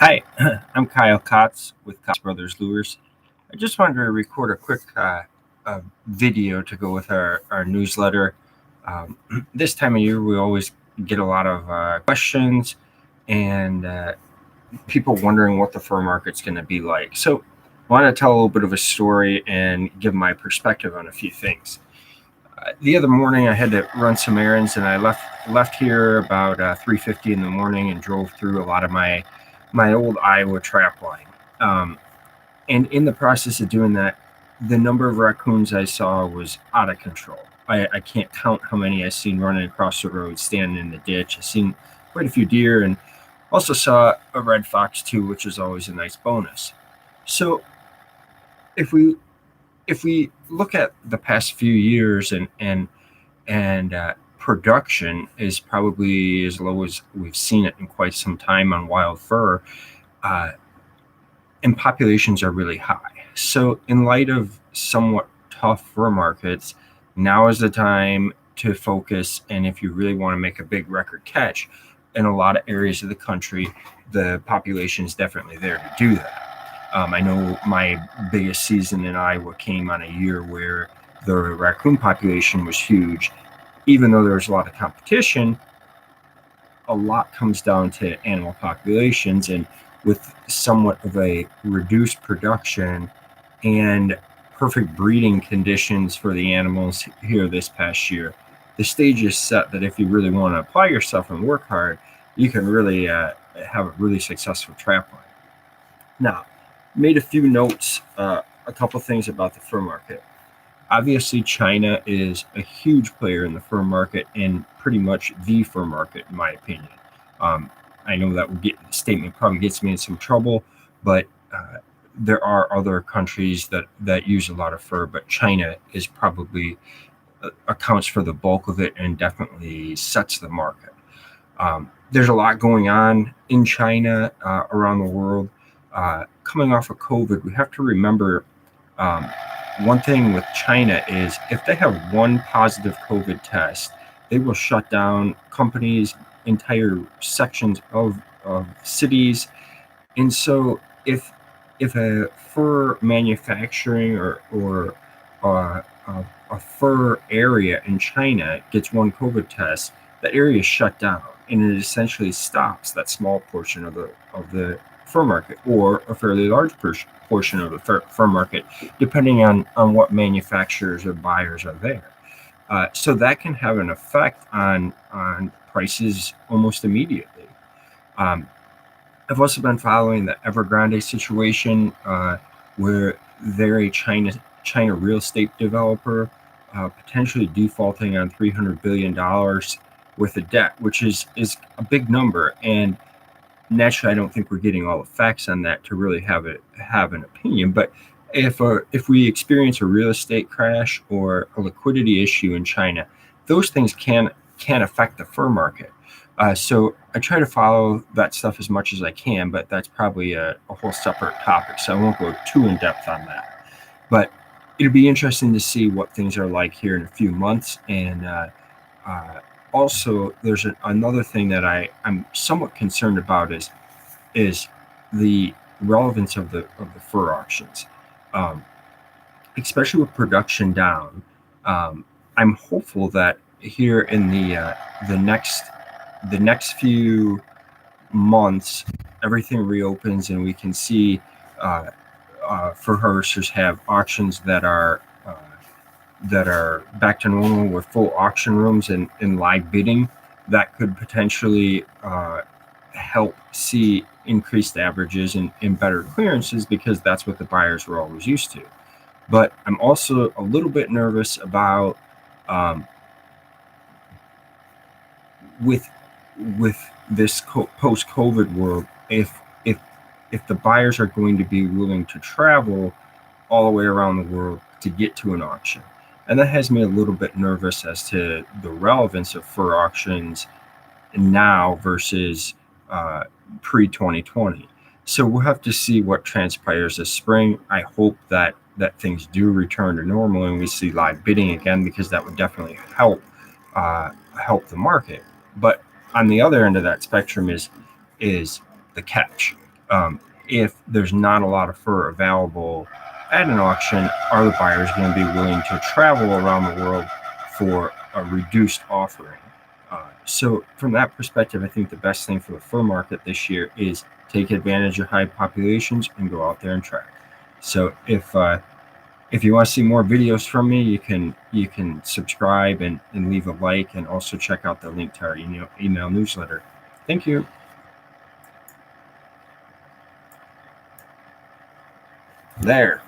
Hi, I'm Kyle Kaatz with Kaatz Brothers Lures. I just wanted to record a quick video to go with our newsletter. This time of year, we always get a lot of questions and people wondering what the fur market's going to be like. So, I want to tell a little bit of a story and give my perspective on a few things. The other morning, I had to run some errands, and I left here about 3:50 in the morning and drove through a lot of my old Iowa trap line. Um, and in the process of doing that, the number of raccoons I saw was out of control. I can't count how many I've seen running across the road, standing in the ditch. I've seen quite a few deer, and also saw a red fox too, which is always a nice bonus. So if we if we look at the past few years and production is probably as low as we've seen it in quite some time on wild fur, uh, and populations are really high. So, in light of somewhat tough fur markets, now is the time to focus. And if you really want to make a big record catch, in a lot of areas of the country, the population is definitely there to do that. I know my biggest season in Iowa came on a year where the raccoon population was huge. Even though there was a lot of competition, a lot comes down to animal populations, and with somewhat of a reduced production and perfect breeding conditions for the animals here this past year, the stage is set that if you really want to apply yourself and work hard, you can really have a really successful trap line. Now, made a few notes, a couple things about the fur market. Obviously, China is a huge player in the fur market and pretty much the fur market, in my opinion. Um, I know that statement probably gets me in some trouble, but there are other countries that use a lot of fur, but China is probably accounts for the bulk of it and definitely sets the market. There's a lot going on in China, around the world. Coming off of COVID, we have to remember um, one thing with China is if they have one positive COVID test, they will shut down companies, entire sections of cities. And so if a fur manufacturing or a fur area in China gets one COVID test, the area is shut down, and it essentially stops that small portion of the fur market, or a fairly large portion of the fur market, depending on what manufacturers or buyers are there. So that can have an effect on prices almost immediately. Um, I've also been following the Evergrande situation, where they're a China real estate developer, potentially defaulting on $300 billion worth of debt, which is a big number. And naturally, I don't think we're getting all the facts on that to really have an opinion. But if we experience a real estate crash or a liquidity issue in China, those things can affect the fur market. So I try to follow that stuff as much as I can, but that's probably a whole separate topic. So I won't go too in depth on that. But it'll be interesting to see what things are like here in a few months. And uh, also, there's another thing that I'm somewhat concerned about is the relevance of the fur auctions, um, especially with production down. I'm hopeful that here in the next few months, everything reopens and we can see uh, fur harvesters have auctions that are back to normal with full auction rooms and live bidding. That could potentially help see increased averages and better clearances, because that's what the buyers were always used to. But I'm also a little bit nervous about, um, with with this post-COVID world, if the buyers are going to be willing to travel all the way around the world to get to an auction. And that has me a little bit nervous as to the relevance of fur auctions now versus pre 2020. So we'll have to see what transpires this spring. I hope that things do return to normal and we see live bidding again, because that would definitely help the market. But on the other end of that spectrum is the catch. If there's not a lot of fur available at an auction, are the buyers going to be willing to travel around the world for a reduced offering? So from that perspective, I think the best thing for the fur market this year is take advantage of high populations and go out there and track. So if you want to see more videos from me, you can subscribe and leave a like, and also check out the link to our email newsletter. Thank you. There.